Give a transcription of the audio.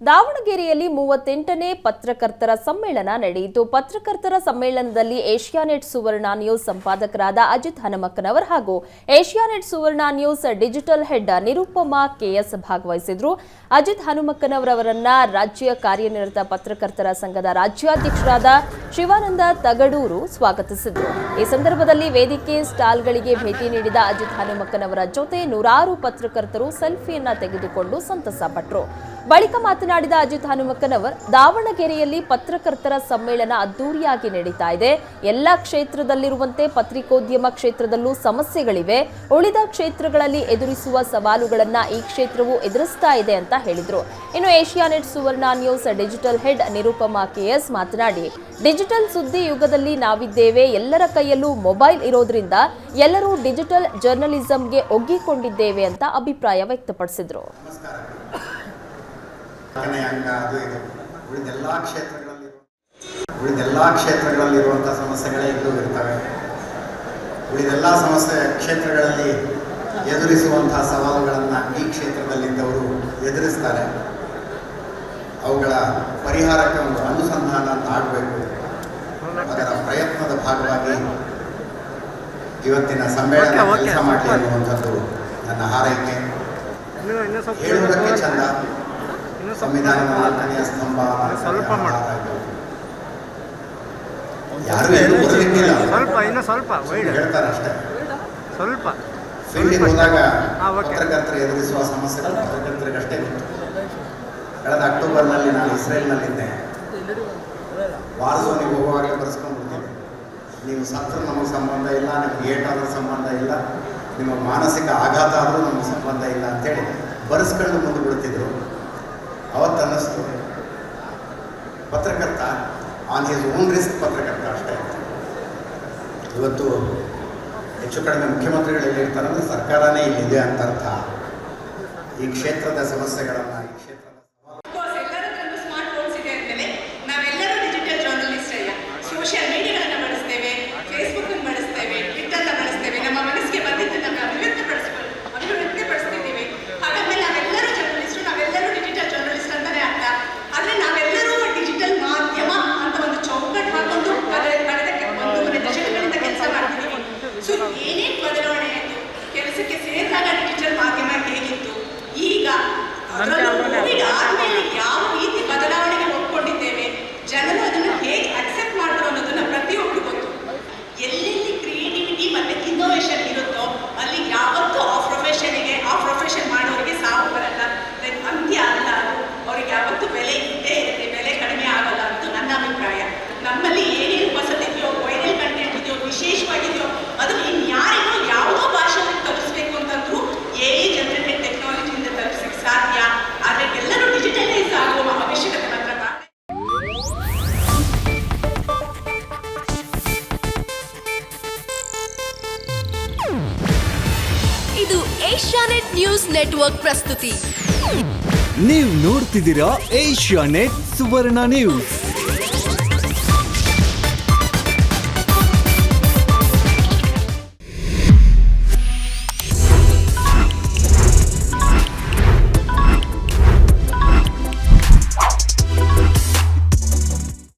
ದಾವಣಗೆರೆಯಲ್ಲಿ 38ನೇ ಪತ್ರಕರ್ತರ ಸಮ್ಮೇಳನ ನಡೆಯಿತು. ಪತ್ರಕರ್ತರ ಸಮ್ಮೇಳನದಲ್ಲಿ ಏಷ್ಯಾನೆಟ್ ಸುವರ್ಣ ನ್ಯೂಸ್ ಸಂಪಾದಕರಾದ ಅಜಿತ್ ಹನುಮಕ್ಕನವರ್ ಹಾಗೂ Asianet Suvarna news digital head Nirupama KS ಭಾಗವಹಿಸಿದ್ರು. ಅಜಿತ್ ಹನುಮಕ್ಕನವರವರನ್ನ ರಾಜ್ಯ ಕಾರ್ಯನಿರತ ಪತ್ರಕರ್ತರ ಸಂಘದ ರಾಜ್ಯಾಧ್ಯಕ್ಷರಾದ ಶಿವಾನಂದ ತಗಡೂರು ಸ್ವಾಗತಿಸಿದರು. ಈ ಸಂದರ್ಭದಲ್ಲಿ ವೇದಿಕೆ ಸ್ಟಾಲ್ಗಳಿಗೆ ಭೇಟಿ ನೀಡಿದ ಅಜಿತ್ ಹನುಮಕ್ಕನವರ ಜೊತೆ ನೂರಾರು ಪತ್ರಕರ್ತರು ಸೆಲ್ಫಿಯನ್ನ ತೆಗೆದುಕೊಂಡು ಸಂತಸ ಪಟ್ಟರು. ಬಳಿಕ ಮಾತನಾಡಿದ ಅಜಿತ್ ಹನುಮಕ್ಕನವರ್, ದಾವಣಗೆರೆಯಲ್ಲಿ ಪತ್ರಕರ್ತರ ಸಮ್ಮೇಳನ ಅದ್ದೂರಿಯಾಗಿ ನಡೀತಾ ಇದೆ. ಎಲ್ಲ ಕ್ಷೇತ್ರದಲ್ಲಿರುವಂತೆ ಪತ್ರಿಕೋದ್ಯಮ ಕ್ಷೇತ್ರದಲ್ಲೂ ಸಮಸ್ಯೆಗಳಿವೆ. ಉಳಿದ ಕ್ಷೇತ್ರಗಳಲ್ಲಿ ಎದುರಿಸುವ ಸವಾಲುಗಳನ್ನ ಈ ಕ್ಷೇತ್ರವು ಎದುರಿಸ್ತಾ ಇದೆ ಅಂತ ಹೇಳಿದ್ರು. ಇನ್ನು Asianet Suvarna news digital head Nirupama KS ಮಾತನಾಡಿ, ಡಿಜಿಟಲ್ ಸುದ್ದಿ ಯುಗದಲ್ಲಿ ನಾವಿದ್ದೇವೆ. ಎಲ್ಲರ ಕೈಯಲ್ಲೂ ಮೊಬೈಲ್ ಇರೋದ್ರಿಂದ ಎಲ್ಲರೂ ಡಿಜಿಟಲ್ ಜರ್ನಲಿಸಂಗೆ ಒಗ್ಗಿಕೊಂಡಿದ್ದೇವೆ ಅಂತ ಅಭಿಪ್ರಾಯ ವ್ಯಕ್ತಪಡಿಸಿದ್ರು. ಉಳಿದೆಲ್ಲ ಕ್ಷೇತ್ರಗಳಲ್ಲಿರುವಂಥ ಸಮಸ್ಯೆಗಳೇ ಇಲ್ಲೂ ಇರ್ತವೆ. ಉಳಿದೆಲ್ಲ ಕ್ಷೇತ್ರಗಳಲ್ಲಿ ಎದುರಿಸುವಂತಹ ಸವಾಲುಗಳನ್ನು ಈ ಕ್ಷೇತ್ರದಲ್ಲಿದ್ದವರು ಎದುರಿಸ್ತಾರೆ. ಅವುಗಳ ಪರಿಹಾರಕ್ಕೆ ಒಂದು ಅನುಸಂಧಾನ ಅಂತ ಆಗಬೇಕು. ಅದರ ಪ್ರಯತ್ನದ ಭಾಗವಾಗಿ ಇವತ್ತಿನ ಸಮ್ಮೇಳನ ಕೆಲಸ ಮಾಡಲಿ ಅನ್ನುವಂಥದ್ದು ನನ್ನ ಹಾರೈಕೆ. ಹೇಳುವುದಕ್ಕೆ ಚಂದ, ಸಂವಿಧಾನದ 4ನೇ ಸ್ತಂಭ ಯಾರು ಹೇಳ್ತಾರೆ ಅಷ್ಟೇ. ಫೀಲ್ಡಿಗೆ ಹೋದಾಗ ಪತ್ರಕರ್ತರು ಎದುರಿಸುವ ಸಮಸ್ಯೆಗಳು ಪತ್ರಕರ್ತರಿಗಷ್ಟೇ ಗೊತ್ತು. ಕಳೆದ ಅಕ್ಟೋಬರ್ನಲ್ಲಿ ನಾನು ಇಸ್ರೇಲ್ನಲ್ಲಿದ್ದೆ. ವಾರ್ಝೋನಿಗೆ ಹೋಗುವಾಗಲೇ ಬರೆಸ್ಕೊಂಡ್ಬಿಡ್ತೀನಿ, ನೀವು ಸತ್ರು ನಮಗೆ ಸಂಬಂಧ ಇಲ್ಲ, ನಿಮ್ಗೆ ಏಟಾದ್ರೂ ಸಂಬಂಧ ಇಲ್ಲ, ನಿಮ್ಮ ಮಾನಸಿಕ ಆಘಾತ ಆದರೂ ನಮಗೆ ಸಂಬಂಧ ಇಲ್ಲ ಅಂತೇಳಿ ಬರೆಸ್ಕೊಂಡು ಮುಂದೆ ಬಿಡ್ತಿದ್ರು. ಅವತ್ತು ಅನ್ನಿಸ್ತು, ಪತ್ರಕರ್ತ ಆನ್ ಹಿಸ್ ಓನ್ ರಿಸ್ಕ್ ಪತ್ರಕರ್ತ ಅಷ್ಟೇ. ಇವತ್ತು ಹೆಚ್ಚು ಕಡಿಮೆ ಮುಖ್ಯಮಂತ್ರಿಗಳು ಎಲ್ಲಿರ್ತಾರೆ ಅಂದರೆ ಸರ್ಕಾರನೇ ಇಲ್ಲಿದೆ ಅಂತ ಅರ್ಥ. ಈ ಕ್ಷೇತ್ರದ ಸಮಸ್ಯೆಗಳನ್ನು ಕೆಲಸಕ್ಕೆ ಸೇರಿದಾಗ ಡಿಜಿಟಲ್ ಮಾಧ್ಯಮ ಹೇಗಿತ್ತು, ಈಗ ಕೋವಿಡ್ ಆದ್ಮೇಲೆ ಯಾವ ರೀತಿ ಬದಲಾವಣೆಗೆ ಒಪ್ಕೊಂಡಿದ್ದೇವೆ, ಜನರು ಅದನ್ನು ಹೇಗೆ ಅಕ್ಸೆಪ್ಟ್ ಮಾಡ್ತಾರೆ ಅನ್ನೋದನ್ನ ಪ್ರತಿಯೊಬ್ಬರು ಗೊತ್ತು. ಎಲ್ಲೆಲ್ಲಿ ಕ್ರಿಯೇಟಿವಿಟಿ ಮತ್ತೆ ಇನ್ನೋವೇಷನ್ ಇರುತ್ತೋ ಅಲ್ಲಿ ಯಾವತ್ತೂ ಆ ಪ್ರೊಫೆಷನ್ ಮಾಡೋರಿಗೆ ಸಾವು ಬರಲ್ಲ, ಅಂತ್ಯ ಅಲ್ಲ. ಅವ್ರಿಗೆ ಯಾವತ್ತೂ ಬೆಲೆ ಇದ್ದೇ ಇರುತ್ತೆ, ಬೆಲೆ ಕಡಿಮೆ ಆಗಲ್ಲ ಅಂತ ನನ್ನ ಅಭಿಪ್ರಾಯ. ನಮ್ಮಲ್ಲಿ ಏನೇನು ಹೊಸದಿದೆಯೋ, ವೈರಲ್ ಕಂಟೆಂಟ್ ಇದೆಯೋ, ವಿಶೇಷವಾಗಿದೆಯೋ ಅದನ್ನು ಇನ್ಯಾರಿಗೋ ಯಾವುದೋ ಭಾಷೆಯಲ್ಲಿ ತಲುಪಿಸ್ಬೇಕು ಅಂತಂದ್ರೂ AI ಜನರೇಟೆಡ್ ಟೆಕ್ನಾಲಜಿಯಿಂದ ತಲುಪಿಸಕ್ಕೆ ಸಾಧ್ಯ. ಆದರೆ ಎಲ್ಲರೂ ಡಿಜಿಟಲೈಸ್ ಆಗುವ ಅವಶ್ಯಕತೆ ಮಾತ್ರ. ಇದು ಏಷ್ಯಾನೆಟ್ ನ್ಯೂಸ್ ನೆಟ್ವರ್ಕ್ ಪ್ರಸ್ತುತಿ. ನೀವು ನೋಡ್ತಿದ್ದೀರಾ ಏಷ್ಯಾನೆಟ್ ಸುವರ್ಣ ನ್ಯೂಸ್.